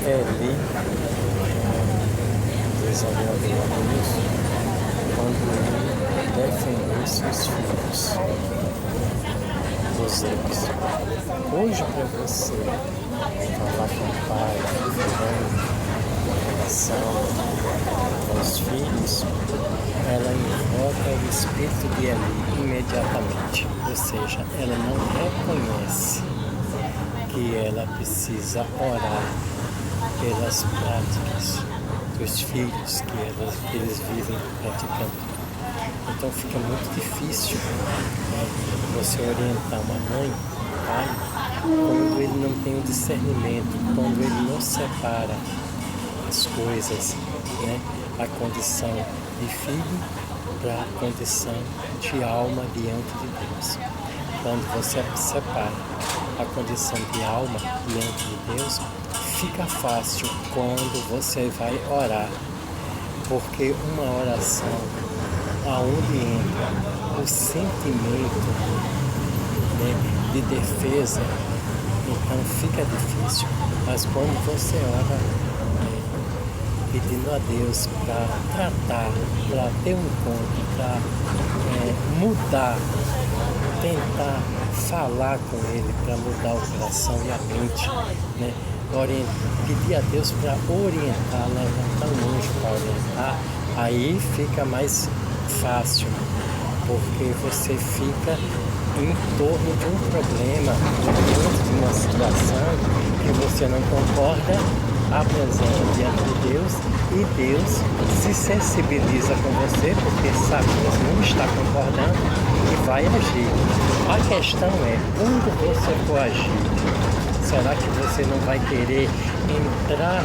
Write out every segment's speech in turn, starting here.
Eli desagradou a Deus quando ele defendeu seus filhos dos erros. Hoje, para você falar com o pai, com relação aos filhos, ela invoca o espírito de Eli imediatamente, ou seja, ela não reconhece que ela precisa orar pelas práticas dos filhos que eles vivem praticando. Então fica muito difícil, né, você orientar uma mãe, um pai, quando ele não tem o discernimento, quando ele não separa as coisas, né, a condição de filho para a condição de alma diante de Deus. Quando você separa a condição de alma diante de Deus, fica fácil quando você vai orar, porque uma oração aonde entra o sentimento, né, de defesa, então fica difícil. Mas quando você ora, pedindo a Deus para tratar, para ter um encontro, para mudar, tentar falar com Ele, para mudar o coração e a mente, né? Pedir a Deus para orientar, levantar um anjo para orientar, aí fica mais fácil, porque você fica em torno de um problema, diante de uma situação que você não concorda, apresenta diante de Deus e Deus se sensibiliza com você, porque sabe que você não está concordando e vai agir. A questão é, quando você for agir, será que você não vai querer entrar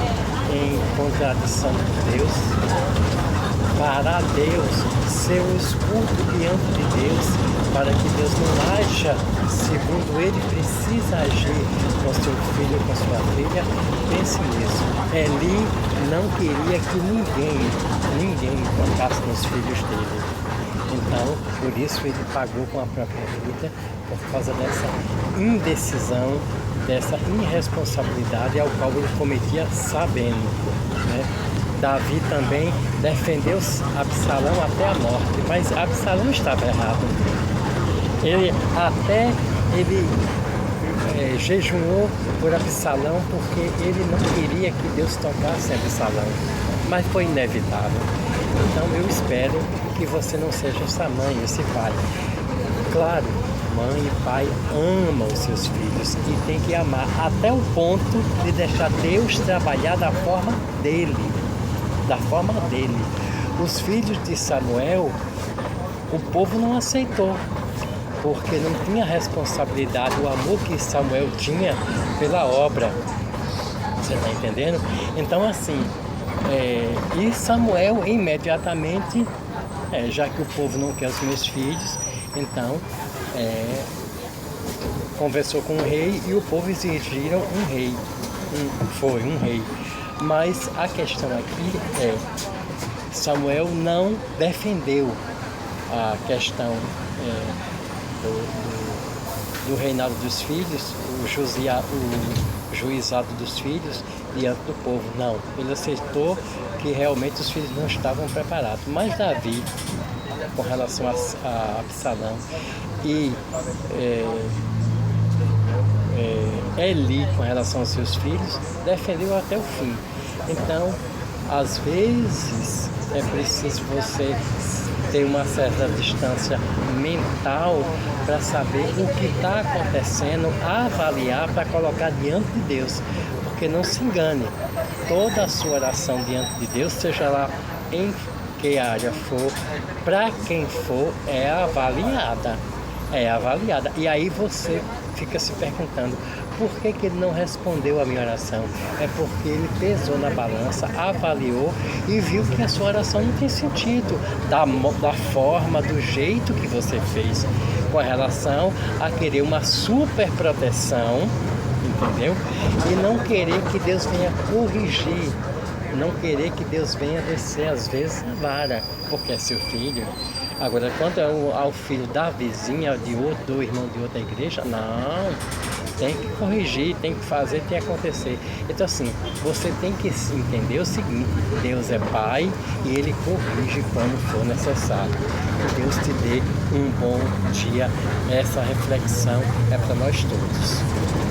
em contradição com Deus? Para Deus ser o escudo diante de Deus, para que Deus não haja segundo Ele precisa agir com seu filho, com sua filha. Pense nisso. Eli não queria que ninguém tocasse nos filhos dele. Então, por isso ele pagou com a própria vida, por causa dessa indecisão, dessa irresponsabilidade ao qual ele cometia sabendo, né? Davi também defendeu Absalão até a morte, mas Absalão estava errado. Ele jejuou por Absalão porque ele não queria que Deus tocasse Absalão, mas foi inevitável. Então eu espero que você não seja essa mãe, esse pai. Claro, mãe e pai amam os seus filhos e tem que amar até o ponto de deixar Deus trabalhar da forma dele. Os filhos de Samuel, o povo não aceitou, porque não tinha responsabilidade, o amor que Samuel tinha pela obra. Você está entendendo? Então assim, e Samuel imediatamente, já que o povo não quer os meus filhos, então conversou com o rei e o povo exigiram um rei. Foi um rei. Mas a questão aqui é, Samuel não defendeu a questão do reinado dos filhos, o juizado dos filhos diante do povo. Não, ele aceitou que realmente os filhos não estavam preparados. Mas Davi, com relação a Absalão e Eli, com relação aos seus filhos, defendeu até o fim. Então, às vezes, é preciso você ter uma certa distância mental para saber o que está acontecendo, avaliar para colocar diante de Deus. Porque não se engane, toda a sua oração diante de Deus, seja lá em que área for, para quem for, é avaliada. E aí você fica se perguntando, por que ele não respondeu a minha oração? É porque ele pesou na balança, avaliou e viu que a sua oração não tem sentido da forma, do jeito que você fez, com relação a querer uma super proteção, entendeu? E não querer que Deus venha corrigir, não querer que Deus venha descer às vezes a vara, porque é seu filho. Agora, quanto ao filho da vizinha, do irmão de outra igreja, não. tem que corrigir, tem que fazer, tem que acontecer. Então assim, você tem que entender o seguinte: Deus é Pai e Ele corrige quando for necessário. Que Deus te dê um bom dia. Essa reflexão é para nós todos.